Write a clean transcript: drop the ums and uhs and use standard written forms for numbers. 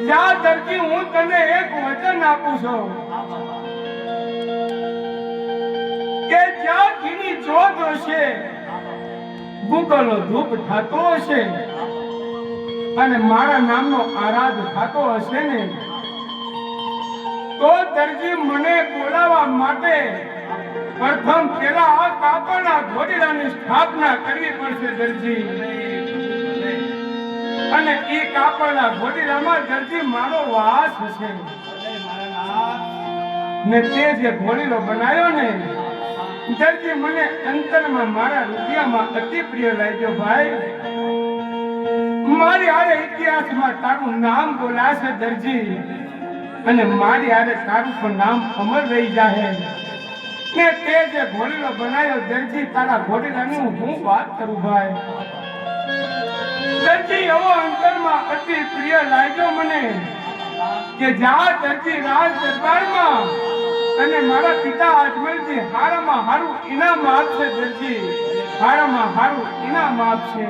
જા દરજી હું તને એક વચન આપું છું કે જ્યાં ઘીની જોત હશે ગુગલો ધૂપ થતો હશે અને મારા નામનો આરાધ થતો હશે ને તો દરજી મને બોલાવવા માટે પ્રથમ પેલા આ કાપડના ઘોડીલાની સ્થાપના કરવી પડશે દરજી અને એ કાપડના ઘોડીલામાં દરજી મારો વાસ હશે ને તે જે ઘોડીલો બનાવ્યો ને દરજી મને અંતરમાં મારા હૃદયમાં અતિ પ્રિય લાગ્યો ભાઈ મારી હારે ઇતિહાસમાં તારું નામ બોલાશે દરજી અને મારી હારે તારું પણ નામ અમર રહી જાય ને તે જે ઘોડીલો બનાવ્યો દરજી તારા ઘોડીલાની હું વાત કરું ભાઈ દરજી એવો અંતરમાં અતિ પ્રિય લાગ્યો મને કે જા દરજી રાજ દરબારમાં અને મારા પિતા અજમલજી હારામાં હારું ઇનામ આપશે દરજી હારામાં હારું ઇનામ આપશે